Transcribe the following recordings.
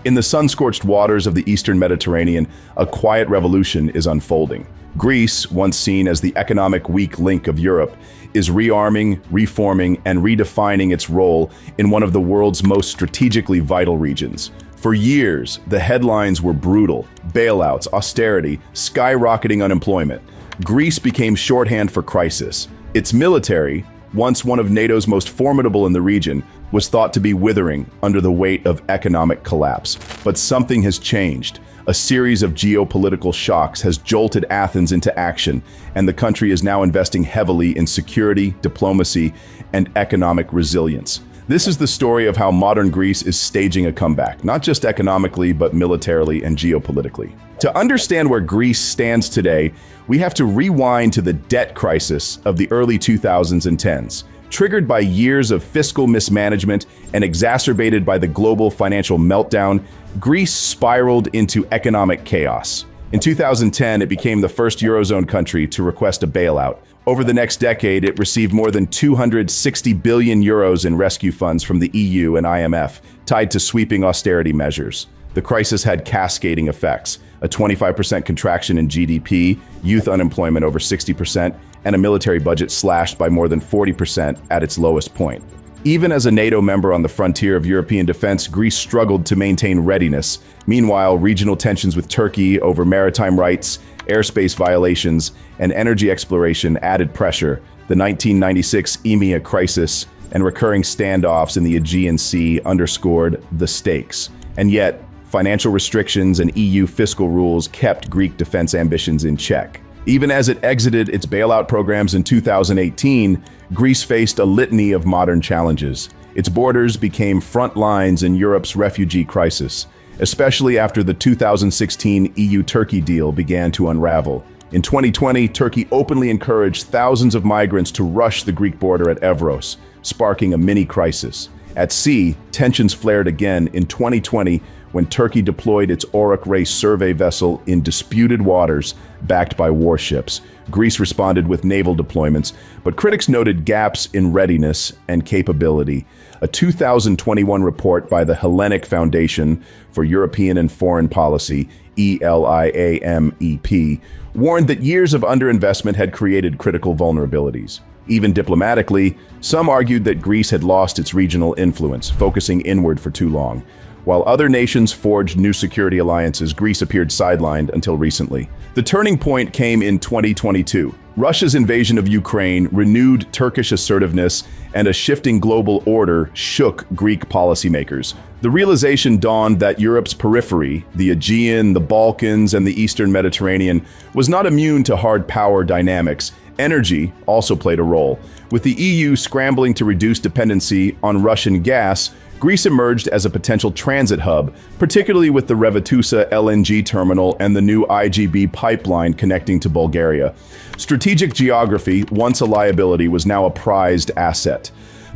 In the sun-scorched waters of the Eastern Mediterranean, a quiet revolution is unfolding. Greece, once seen as the economic weak link of Europe, is rearming, reforming, and redefining its role in one of the world's most strategically vital regions. For years, the headlines were brutal: bailouts, austerity, skyrocketing unemployment. Greece became shorthand for crisis. Its military, once one of NATO's most formidable in the region, was thought to be withering under the weight of economic collapse. But something has changed. A series of geopolitical shocks has jolted Athens into action, and the country is now investing heavily in security, diplomacy, and economic resilience. This is the story of how modern Greece is staging a comeback, not just economically, but militarily and geopolitically. To understand where Greece stands today, we have to rewind to the debt crisis of the early 2010s. Triggered by years of fiscal mismanagement and exacerbated by the global financial meltdown, Greece spiraled into economic chaos. In 2010, it became the first Eurozone country to request a bailout. Over the next decade, it received more than 260 billion euros in rescue funds from the EU and IMF, tied to sweeping austerity measures. The crisis had cascading effects: a 25% contraction in GDP, youth unemployment over 60%, and a military budget slashed by more than 40% at its lowest point. Even as a NATO member on the frontier of European defense, Greece struggled to maintain readiness. Meanwhile, regional tensions with Turkey over maritime rights, airspace violations, and energy exploration added pressure. The 1996 EMEA crisis and recurring standoffs in the Aegean Sea underscored the stakes. And yet, financial restrictions and EU fiscal rules kept Greek defense ambitions in check. Even as it exited its bailout programs in 2018, Greece faced a litany of modern challenges. Its borders became front lines in Europe's refugee crisis, especially after the 2016 EU-Turkey deal began to unravel. In 2020, Turkey openly encouraged thousands of migrants to rush the Greek border at Evros, sparking a mini-crisis. At sea, tensions flared again in 2020 when Turkey deployed its Orak Ray survey vessel in disputed waters backed by warships. Greece responded with naval deployments, but critics noted gaps in readiness and capability. A 2021 report by the Hellenic Foundation for European and Foreign Policy, ELIAMEP, warned that years of underinvestment had created critical vulnerabilities. Even diplomatically, some argued that Greece had lost its regional influence, focusing inward for too long. While other nations forged new security alliances, Greece appeared sidelined until recently. The turning point came in 2022. Russia's invasion of Ukraine, renewed Turkish assertiveness, and a shifting global order shook Greek policymakers. The realization dawned that Europe's periphery, the Aegean, the Balkans, and the Eastern Mediterranean, was not immune to hard power dynamics. Energy also played a role. With the EU scrambling to reduce dependency on Russian gas, Greece emerged as a potential transit hub, particularly with the Revitusa LNG terminal and the new IGB pipeline connecting to Bulgaria. Strategic geography, once a liability, was now a prized asset.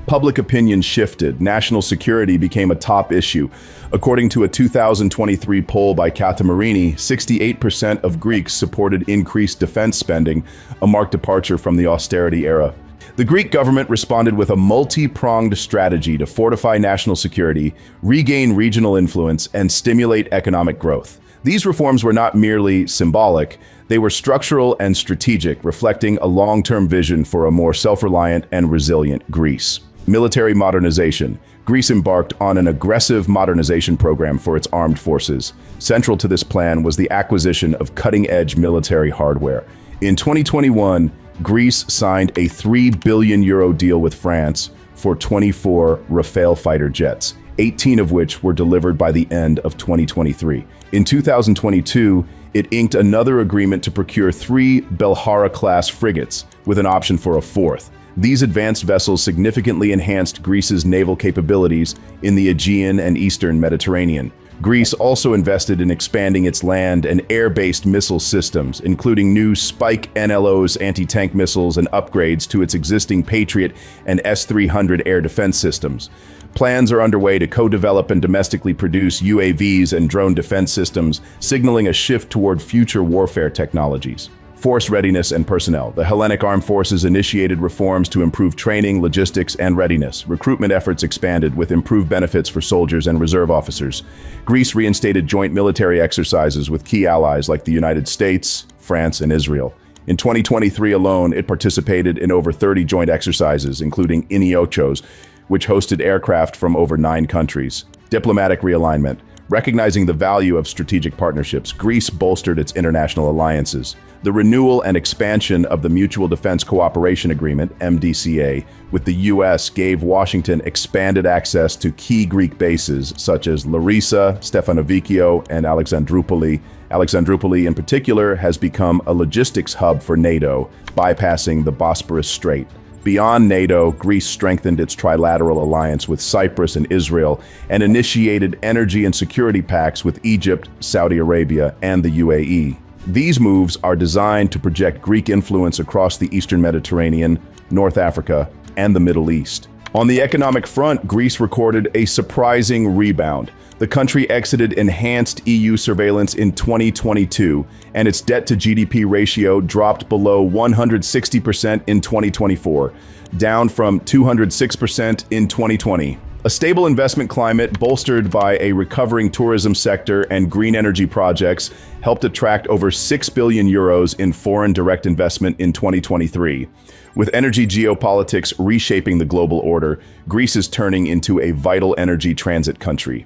Public opinion shifted. National security became a top issue. According to a 2023 poll by Katamarini, 68% of Greeks supported increased defense spending, a marked departure from the austerity era. The Greek government responded with a multi-pronged strategy to fortify national security, regain regional influence, and stimulate economic growth. These reforms were not merely symbolic, they were structural and strategic, reflecting a long-term vision for a more self-reliant and resilient Greece. Military modernization. Greece embarked on an aggressive modernization program for its armed forces. Central to this plan was the acquisition of cutting-edge military hardware. In 2021, Greece signed a €3 billion deal with France for 24 Rafale fighter jets, 18 of which were delivered by the end of 2023. In 2022, it inked another agreement to procure 3 Belharra-class frigates, with an option for a fourth. These advanced vessels significantly enhanced Greece's naval capabilities in the Aegean and Eastern Mediterranean. Greece also invested in expanding its land and air-based missile systems, including new Spike NLO's anti-tank missiles and upgrades to its existing Patriot and S-300 air defense systems. Plans are underway to co-develop and domestically produce UAVs and drone defense systems, signaling a shift toward future warfare technologies. Force readiness and personnel. The Hellenic Armed Forces initiated reforms to improve training, logistics, and readiness. Recruitment efforts expanded with improved benefits for soldiers and reserve officers. Greece reinstated joint military exercises with key allies like the United States, France, and Israel. In 2023 alone, it participated in over 30 joint exercises, including INIOCHOS, which hosted aircraft from over 9 countries. Diplomatic realignment. Recognizing the value of strategic partnerships, Greece bolstered its international alliances. The renewal and expansion of the Mutual Defense Cooperation Agreement, MDCA, with the U.S. gave Washington expanded access to key Greek bases such as Larissa, Stefanovikio, and Alexandroupoli. Alexandroupoli, in particular, has become a logistics hub for NATO, bypassing the Bosporus Strait. Beyond NATO, Greece strengthened its trilateral alliance with Cyprus and Israel and initiated energy and security pacts with Egypt, Saudi Arabia, and the UAE. These moves are designed to project Greek influence across the Eastern Mediterranean, North Africa, and the Middle East. On the economic front, Greece recorded a surprising rebound. The country exited enhanced EU surveillance in 2022, and its debt-to-GDP ratio dropped below 160% in 2024, down from 206% in 2020. A stable investment climate bolstered by a recovering tourism sector and green energy projects helped attract over 6 billion euros in foreign direct investment in 2023. With energy geopolitics reshaping the global order, Greece is turning into a vital energy transit country.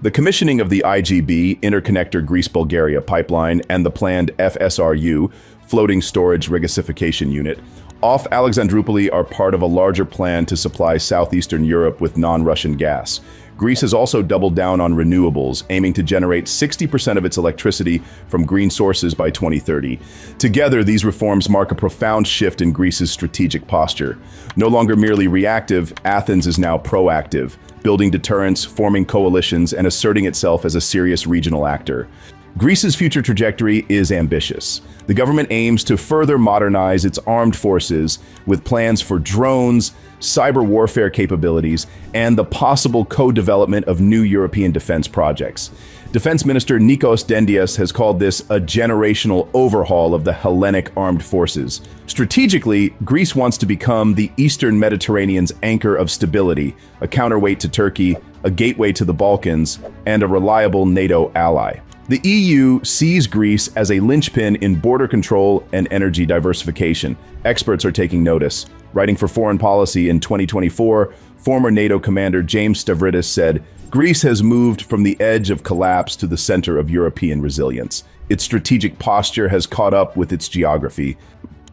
The commissioning of the IGB, Interconnector Greece-Bulgaria pipeline, and the planned FSRU, Floating Storage Regasification Unit, off Alexandroupoli are part of a larger plan to supply southeastern Europe with non-Russian gas. Greece has also doubled down on renewables, aiming to generate 60% of its electricity from green sources by 2030. Together, these reforms mark a profound shift in Greece's strategic posture. No longer merely reactive, Athens is now proactive, building deterrence, forming coalitions, and asserting itself as a serious regional actor. Greece's future trajectory is ambitious. The government aims to further modernize its armed forces with plans for drones, cyber warfare capabilities, and the possible co-development of new European defense projects. Defense Minister Nikos Dendias has called this a generational overhaul of the Hellenic armed forces. Strategically, Greece wants to become the Eastern Mediterranean's anchor of stability, a counterweight to Turkey, a gateway to the Balkans, and a reliable NATO ally. The EU sees Greece as a linchpin in border control and energy diversification. Experts are taking notice. Writing for Foreign Policy in 2024, former NATO commander James Stavridis said, "Greece has moved from the edge of collapse to the center of European resilience. Its strategic posture has caught up with its geography.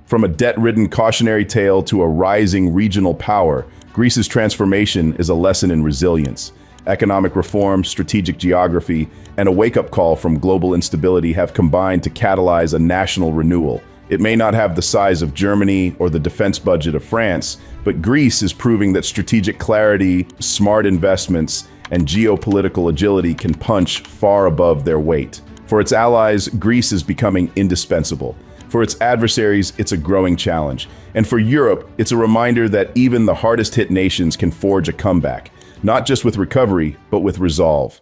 From a debt-ridden cautionary tale to a rising regional power, Greece's transformation is a lesson in resilience. Economic reform, strategic geography, and a wake-up call from global instability have combined to catalyze a national renewal. It may not have the size of Germany or the defense budget of France, but Greece is proving that strategic clarity, smart investments, and geopolitical agility can punch far above their weight. For its allies, Greece is becoming indispensable. For its adversaries, it's a growing challenge. And for Europe, it's a reminder that even the hardest-hit nations can forge a comeback, not just with recovery, but with resolve."